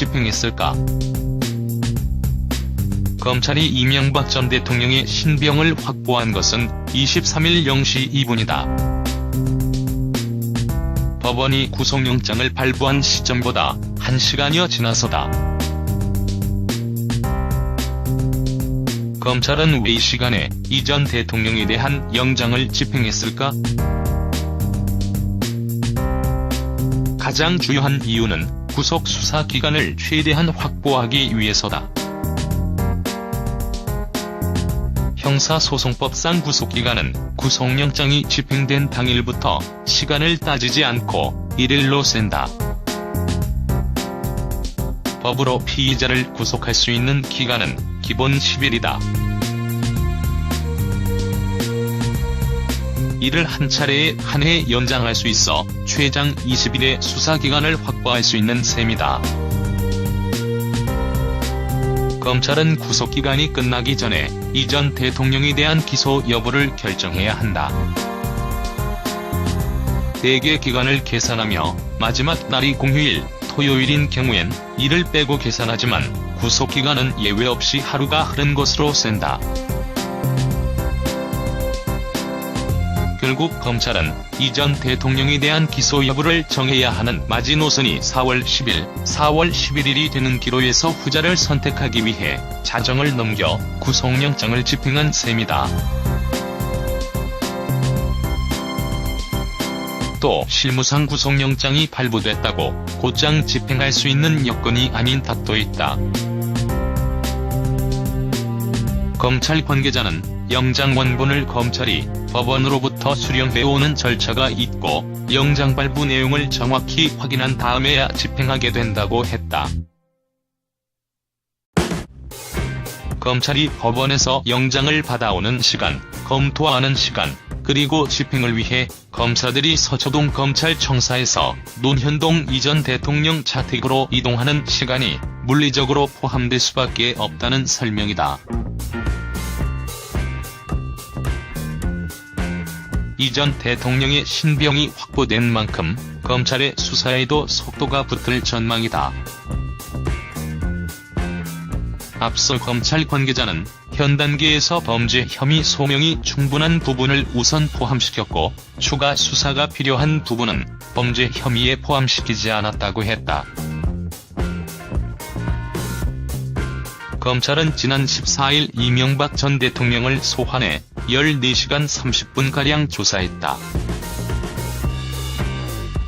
집행했을까? 검찰이 이명박 전 대통령의 신병을 확보한 것은 23일 0시 2분이다. 법원이 구속영장을 발부한 시점보다 1시간여 지나서다. 검찰은 왜 이 시간에 이 전 대통령에 대한 영장을 집행했을까? 가장 주요한 이유는 구속 수사 기간을 최대한 확보하기 위해서다. 형사소송법상 구속기간은 구속영장이 집행된 당일부터 시간을 따지지 않고 1일로 센다. 법으로 피의자를 구속할 수 있는 기간은 기본 10일이다. 이를 한 차례에 한 해 연장할 수 있어 최장 20일의 수사기간을 확보할 수 있는 셈이다. 검찰은 구속기간이 끝나기 전에 이 전 대통령에 대한 기소 여부를 결정해야 한다. 대개 기간을 계산하며 마지막 날이 공휴일, 토요일인 경우엔 이를 빼고 계산하지만 구속기간은 예외 없이 하루가 흐른 것으로 센다. 결국 검찰은 이 전 대통령에 대한 기소 여부를 정해야 하는 마지노선이 4월 10일, 4월 11일이 되는 기로에서 후자를 선택하기 위해 자정을 넘겨 구속영장을 집행한 셈이다. 또 실무상 구속영장이 발부됐다고 곧장 집행할 수 있는 여건이 아닌 탓도 있다. 검찰 관계자는 영장 원본을 검찰이 법원으로부터 수령해오는 절차가 있고 영장 발부 내용을 정확히 확인한 다음에야 집행하게 된다고 했다. 검찰이 법원에서 영장을 받아오는 시간, 검토하는 시간, 그리고 집행을 위해 검사들이 서초동 검찰청사에서 논현동 이 전 대통령 자택으로 이동하는 시간이 물리적으로 포함될 수밖에 없다는 설명이다. 이 전 대통령의 신병이 확보된 만큼 검찰의 수사에도 속도가 붙을 전망이다. 앞서 검찰 관계자는 현 단계에서 범죄 혐의 소명이 충분한 부분을 우선 포함시켰고 추가 수사가 필요한 부분은 범죄 혐의에 포함시키지 않았다고 했다. 검찰은 지난 14일 이명박 전 대통령을 소환해 14시간 30분가량 조사했다.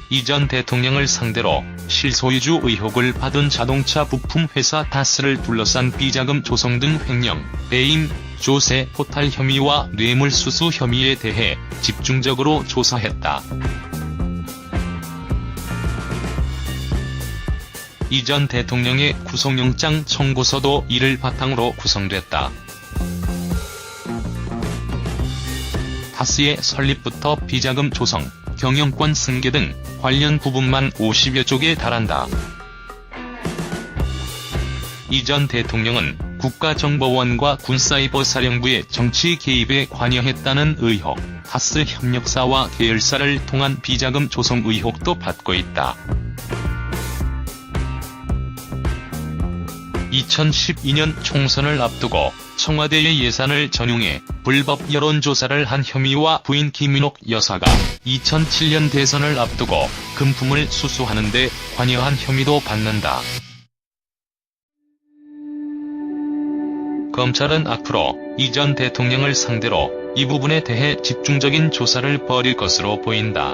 이 전 대통령을 상대로 실소유주 의혹을 받은 자동차 부품 회사 다스를 둘러싼 비자금 조성 등 횡령, 배임, 조세, 포탈 혐의와 뇌물수수 혐의에 대해 집중적으로 조사했다. 이 전 대통령의 구속영장 청구서도 이를 바탕으로 구성됐다. 다스의 설립부터 비자금 조성, 경영권 승계 등 관련 부분만 50여 쪽에 달한다. 이 전 대통령은 국가정보원과 군사이버사령부의 정치 개입에 관여했다는 의혹, 다스 협력사와 계열사를 통한 비자금 조성 의혹도 받고 있다. 2012년 총선을 앞두고 청와대의 예산을 전용해 불법 여론조사를 한 혐의와 부인 김인옥 여사가 2007년 대선을 앞두고 금품을 수수하는 데 관여한 혐의도 받는다. 검찰은 앞으로 이 전 대통령을 상대로 이 부분에 대해 집중적인 조사를 벌일 것으로 보인다.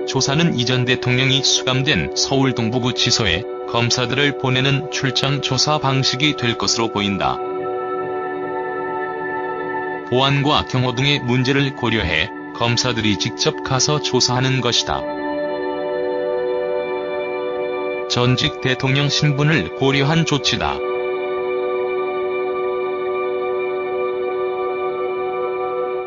조사는 이 전 대통령이 수감된 서울 동부구치소에 검사들을 보내는 출장 조사 방식이 될 것으로 보인다. 보안과 경호 등의 문제를 고려해 검사들이 직접 가서 조사하는 것이다. 전직 대통령 신분을 고려한 조치다.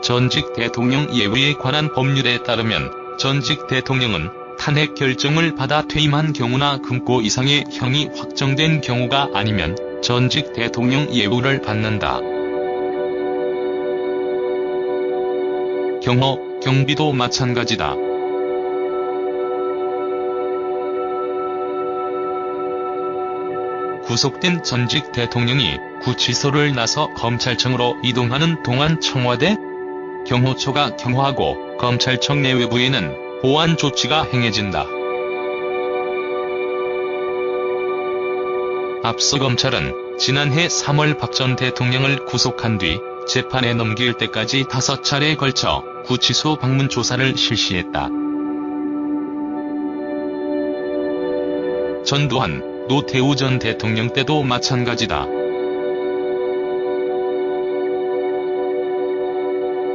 전직 대통령 예우에 관한 법률에 따르면 전직 대통령은 탄핵 결정을 받아 퇴임한 경우나 금고 이상의 형이 확정된 경우가 아니면 전직 대통령 예우를 받는다. 경호, 경비도 마찬가지다. 구속된 전직 대통령이 구치소를 나서 검찰청으로 이동하는 동안 청와대 경호처가 경호하고 검찰청 내외부에는 보안 조치가 행해진다. 앞서 검찰은 지난해 3월 박 전 대통령을 구속한 뒤 재판에 넘길 때까지 5차례에 걸쳐 구치소 방문 조사를 실시했다. 전두환, 노태우 전 대통령 때도 마찬가지다.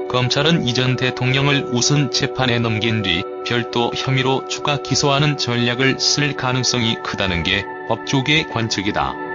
검찰은 이 전 대통령을 우선 재판에 넘긴 뒤 별도 혐의로 추가 기소하는 전략을 쓸 가능성이 크다는 게 법조계 관측이다.